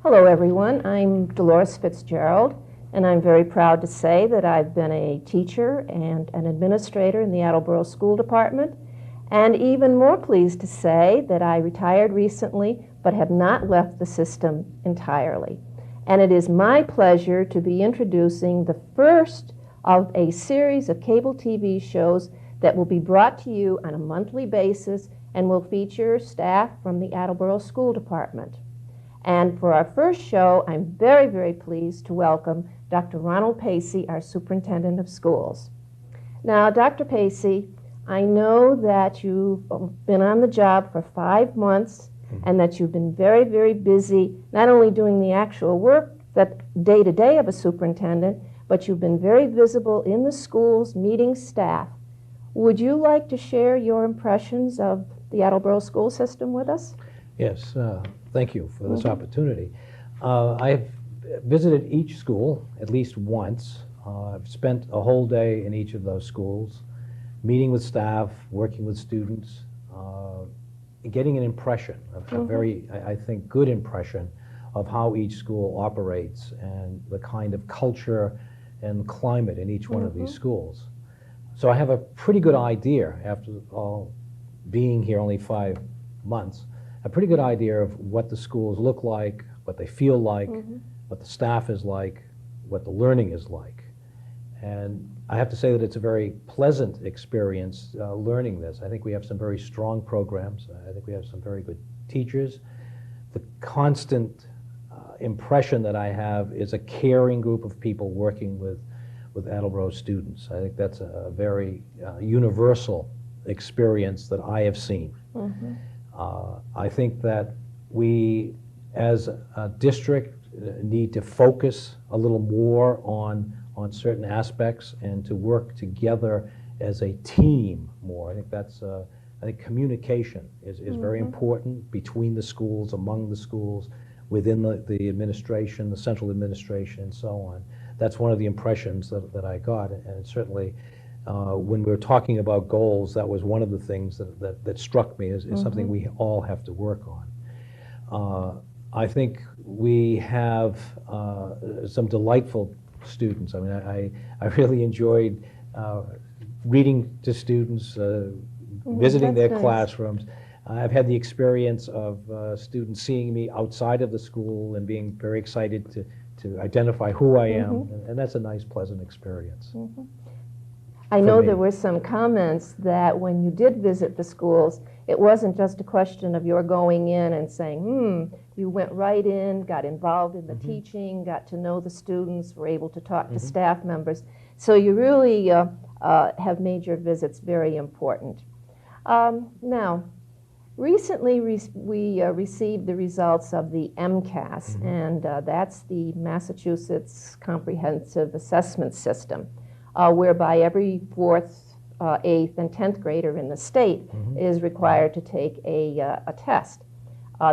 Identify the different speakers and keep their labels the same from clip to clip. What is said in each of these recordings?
Speaker 1: Hello everyone, I'm Dolores Fitzgerald, and I'm very proud to say that I've been a teacher and an administrator in the Attleboro School Department, and even more pleased to say that I retired recently but have not left the system entirely. And it is my pleasure to be introducing the first of a series of cable TV shows that will be brought to you on a monthly basis and will feature staff from the Attleboro School Department. And for our first show, I'm very, very pleased to welcome Dr. Ronald Pacy, our Superintendent of Schools. Now, Dr. Pacy, I know that you've been on the job for 5 months and that you've been very, very busy, not only doing the actual work that day-to-day of a superintendent, but you've been very visible in the schools, meeting staff. Would you like to share your impressions of the Attleboro school system with us?
Speaker 2: Yes, thank you for this opportunity. I've visited each school at least once. I've spent a whole day in each of those schools, meeting with staff, working with students, getting an impression, a very, I think, good impression of how each school operates and the kind of culture and climate in each one of these schools. So I have a pretty good idea, after all being here only 5 months, a pretty good idea of what the schools look like, what they feel like, what the staff is like, what the learning is like. And I have to say that it's a very pleasant experience learning this. I think we have some very strong programs. I think we have some very good teachers. The constant impression that I have is a caring group of people working with Attleboro students. I think that's a very universal experience that I have seen. I think that we, as a district, need to focus a little more on certain aspects and to work together as a team more. I think that's, I think communication is very important between the schools, among the schools, within the administration, the central administration, and so on. That's one of the impressions that I got, and certainly when we were talking about goals, that was one of the things that struck me as something we all have to work on. I think we have some delightful students. I mean, I really enjoyed reading to students, visiting their classrooms. I've had the experience of students seeing me outside of the school and being very excited to identify who I am, and that's a nice, pleasant experience.
Speaker 1: I know there were some comments that when you did visit the schools, it wasn't just a question of your going in and saying, you went right in, got involved in the teaching, got to know the students, were able to talk to staff members. So you really have made your visits very important. Now, recently we received the results of the Mcas, and that's the Massachusetts Comprehensive Assessment System, whereby every 4th, 8th, and 10th grader in the state is required to take a test.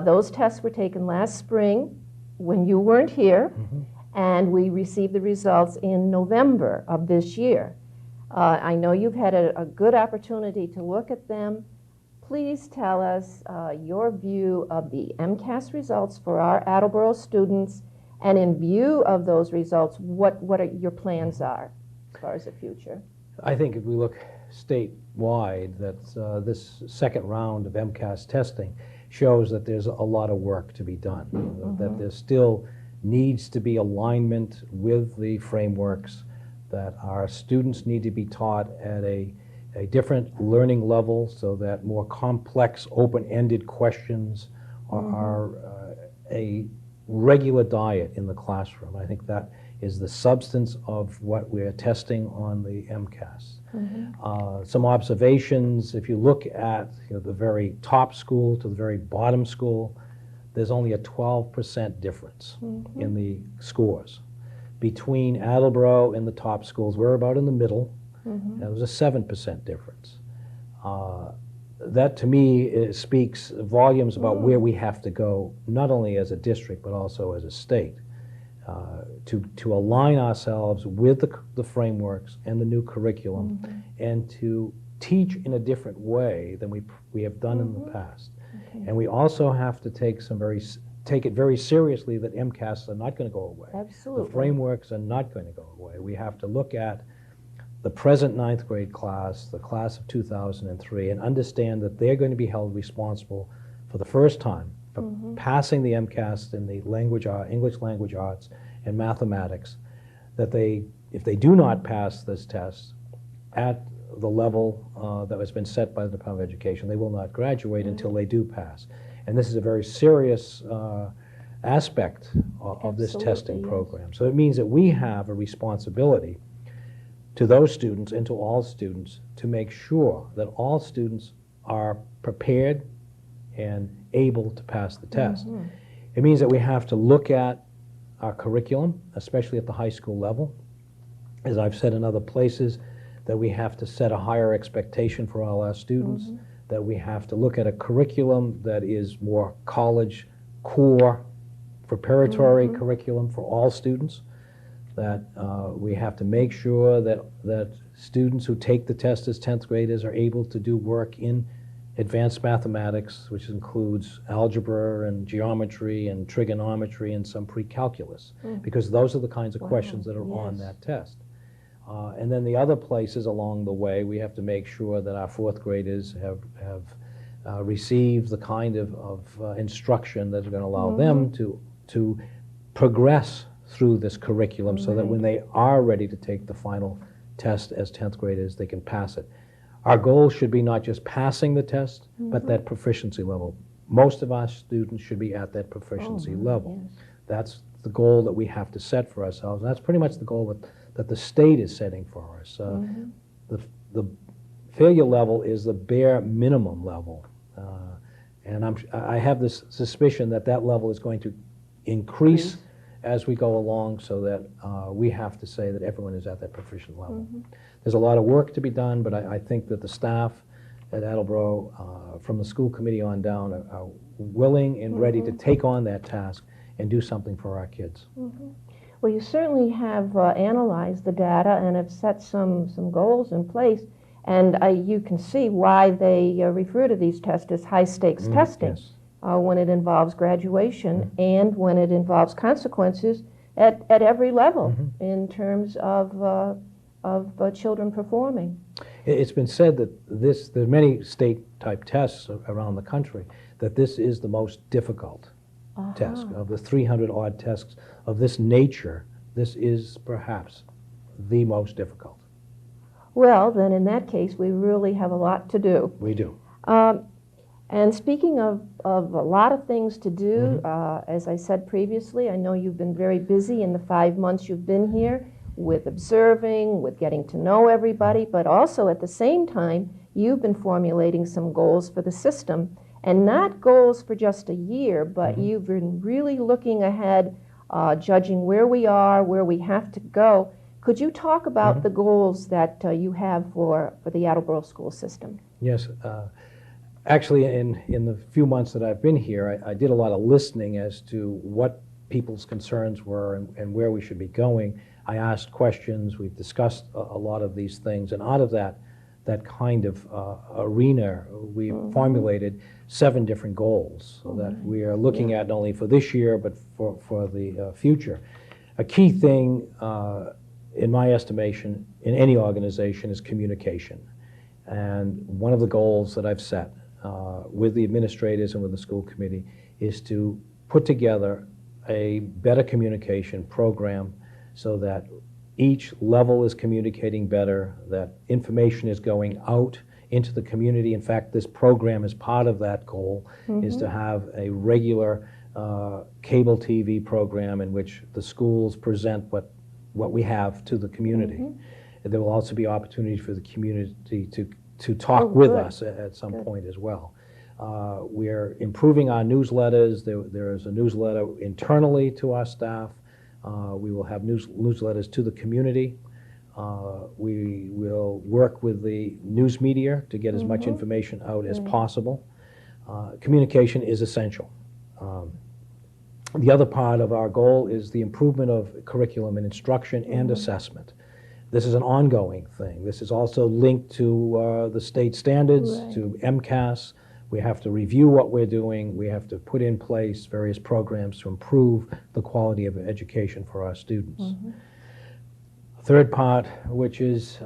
Speaker 1: Those tests were taken last spring when you weren't here, and we received the results in November of this year. I know you've had a good opportunity to look at them. Please tell us your view of the Mcas results for our Attleboro students, and in view of those results, what your plans are as far as the future.
Speaker 2: I think if we look statewide, that this second round of Mcas testing shows that there's a lot of work to be done, that there still needs to be alignment with the frameworks, that our students need to be taught at a different learning level so that more complex, open-ended questions are a regular diet in the classroom. I think that is the substance of what we're testing on the Mcas. Some observations, if you look at the very top school to the very bottom school, there's only a 12% difference in the scores. Between Attleboro and the top schools, we're about in the middle, and there was a 7% difference. That to me speaks volumes about where we have to go, not only as a district, but also as a state. To align ourselves with the frameworks and the new curriculum, and to teach in a different way than we have done in the past. And we also have to take some very take it very seriously that MCAS are not going to go away.
Speaker 1: Absolutely.
Speaker 2: The frameworks are not going to go away. We have to look at the present 9th grade class, the class of 2003, and understand that they're going to be held responsible for the first time for passing the MCAS in the English language arts and mathematics, that if they do not pass this test at the level that has been set by the Department of Education, they will not graduate until they do pass. And this is a very serious aspect of this testing program. So it means that we have a responsibility to those students and to all students to make sure that all students are prepared and able to pass the test. It means that we have to look at our curriculum, especially at the high school level. As I've said in other places, that we have to set a higher expectation for all our students, that we have to look at a curriculum that is more college core, preparatory curriculum for all students, that we have to make sure that students who take the test as 10th graders are able to do work in advanced mathematics, which includes algebra and geometry and trigonometry and some pre-calculus, because those are the kinds of questions that are on that test. And then the other places along the way, we have to make sure that our 4th graders have received the kind of instruction that's going to allow them to progress through this curriculum so that when they are ready to take the final test as 10th graders, they can pass it. Our goal should be not just passing the test, but that proficiency level. Most of our students should be at that proficiency level. That's the goal that we have to set for ourselves. And that's pretty much the goal that the state is setting for us. The failure level is the bare minimum level. And I have this suspicion that that level is going to increase as we go along, so that we have to say that everyone is at that proficient level. There's a lot of work to be done, but I think that the staff at Attleboro, from the school committee on down, are willing and ready to take on that task and do something for our kids.
Speaker 1: Well, you certainly have analyzed the data and have set some goals in place, and you can see why they refer to these tests as high-stakes testing. When it involves graduation and when it involves consequences at every level in terms of children performing.
Speaker 2: It's been said that there's many state-type tests around the country, that this is the most difficult test. Of the 300-odd tests of this nature, this is perhaps the most difficult.
Speaker 1: Well, then in that case, we really have a lot to do.
Speaker 2: We do.
Speaker 1: And speaking of a lot of things to do, as I said previously, I know you've been very busy in the 5 months you've been here with observing, with getting to know everybody, but also at the same time, you've been formulating some goals for the system, and not goals for just a year, but you've been really looking ahead, judging where we are, where we have to go. Could you talk about the goals that you have for the Attleboro school system?
Speaker 2: Yes. Actually, in the few months that I've been here, I did a lot of listening as to what people's concerns were and where we should be going. I asked questions, we've discussed a lot of these things, and out of that kind of arena, we formulated 7 different goals that we are looking at not only for this year, but for the future. A key thing, in my estimation, in any organization is communication. And one of the goals that I've set with the administrators and with the school committee is to put together a better communication program so that each level is communicating better, that information is going out into the community. In fact, this program is part of that goal, is to have a regular cable TV program in which the schools present what we have to the community. There will also be opportunities for the community to talk with us at some point as well. We're improving our newsletters. There is a newsletter internally to our staff. We will have newsletters to the community. We will work with the news media to get as much information out as possible. Communication is essential. The other part of our goal is the improvement of curriculum and instruction and assessment. This is an ongoing thing. This is also linked to the state standards, to Mcas. We have to review what we're doing. We have to put in place various programs to improve the quality of education for our students. Third part, which is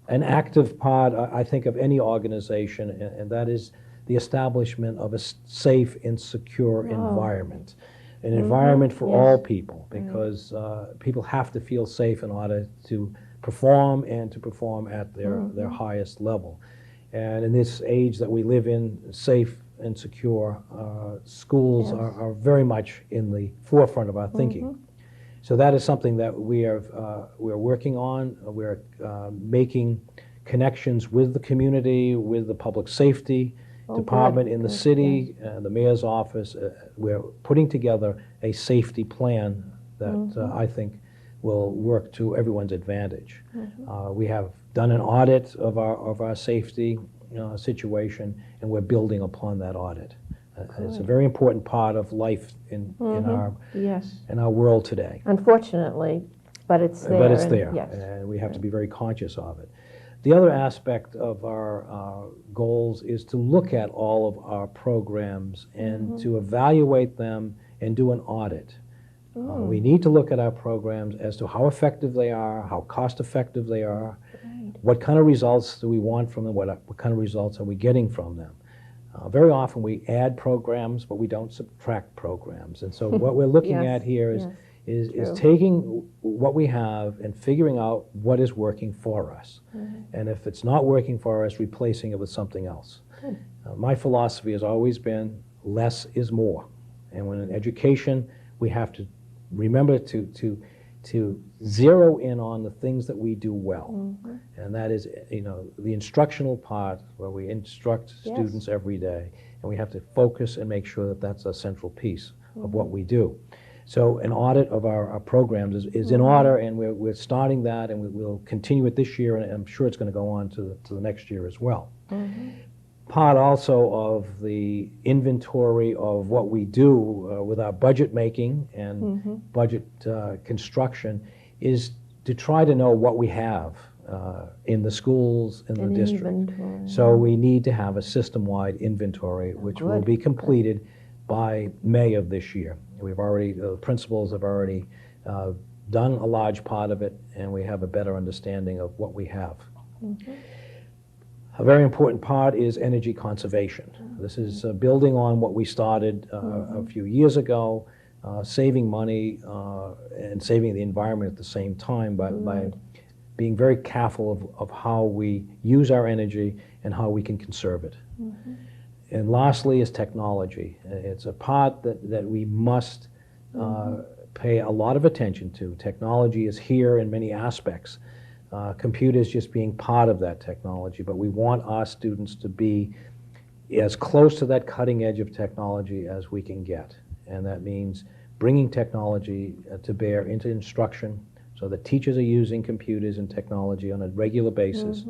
Speaker 2: an active part, I think, of any organization, and that is the establishment of a safe and secure environment. An environment for all people, because people have to feel safe in order to perform and to perform at their highest level. And in this age that we live in, safe and secure schools are very much in the forefront of our thinking. So that is something that we're working on. We're making connections with the community, with the public safety department in the city, the mayor's office. We're putting together a safety plan that I think will work to everyone's advantage. We have done an audit of our safety situation, and we're building upon that audit. It's a very important part of life in our world today.
Speaker 1: Unfortunately, but it's there.
Speaker 2: But it's there, and we have to be very conscious of it. The other aspect of our goals is to look at all of our programs and to evaluate them and do an audit. We need to look at our programs as to how effective they are, how cost effective they are, what kind of results do we want from them, what kind of results are we getting from them. Very often we add programs, but we don't subtract programs. And so what we're looking at here is taking what we have and figuring out what is working for us. And if it's not working for us, replacing it with something else. My philosophy has always been less is more. And when in education, we have to remember to zero in on the things that we do well. And that is, the instructional part where we instruct students every day. And we have to focus and make sure that that's a central piece of what we do. So an audit of our programs is in order, and we're starting that, and we'll continue it this year, and I'm sure it's going to go on to the next year as well. Part also of the inventory of what we do with our budget making and budget construction is to try to know what we have in the schools, in the district. Inventory. So we need to have a system-wide inventory, which will be completed by May of this year. The principals have already done a large part of it, and we have a better understanding of what we have. A very important part is energy conservation. This is building on what we started a few years ago, saving money and saving the environment at the same time by being very careful of how we use our energy and how we can conserve it. And lastly is technology. It's a part that we must pay a lot of attention to. Technology is here in many aspects. Computers just being part of that technology, but we want our students to be as close to that cutting edge of technology as we can get. And that means bringing technology to bear into instruction so that teachers are using computers and technology on a regular basis.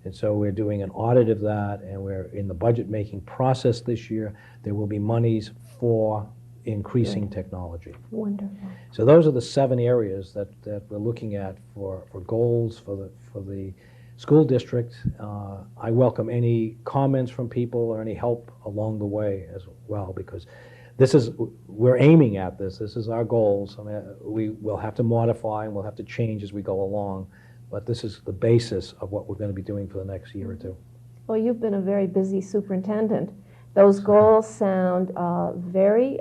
Speaker 2: And so we're doing an audit of that, and we're in the budget-making process this year. There will be monies for increasing technology.
Speaker 1: Wonderful.
Speaker 2: So those are the 7 areas that we're looking at for goals for the school district. I welcome any comments from people or any help along the way as well, because we're aiming at this. This is our goals. I mean, we will have to modify and we'll have to change as we go along. But this is the basis of what we're going to be doing for the next year or two.
Speaker 1: Well, you've been a very busy superintendent. Those goals sound very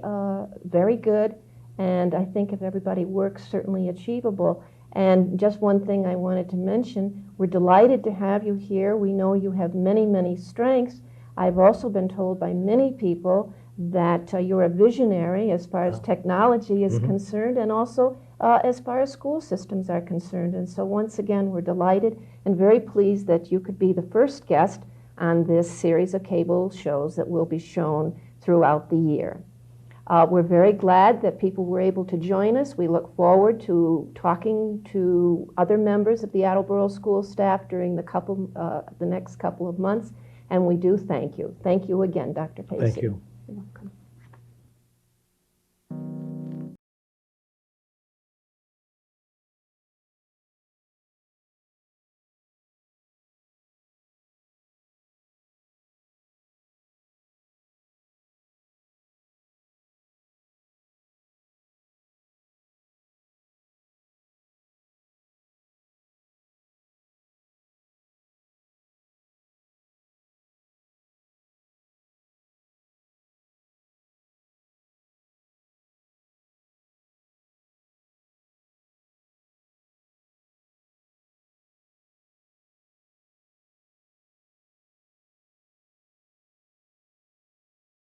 Speaker 1: good, and I think if everybody works, certainly achievable. And just one thing I wanted to mention, we're delighted to have you here. We know you have many, many strengths. I've also been told by many people that you're a visionary as far as technology is concerned, and also as far as school systems are concerned. And so once again, we're delighted and very pleased that you could be the first guest on this series of cable shows that will be shown throughout the year. We're very glad that people were able to join us. We look forward to talking to other members of the Attleboro school staff during the next couple of months, and we do thank you. Thank you again, Dr. Pacy.
Speaker 2: Thank you.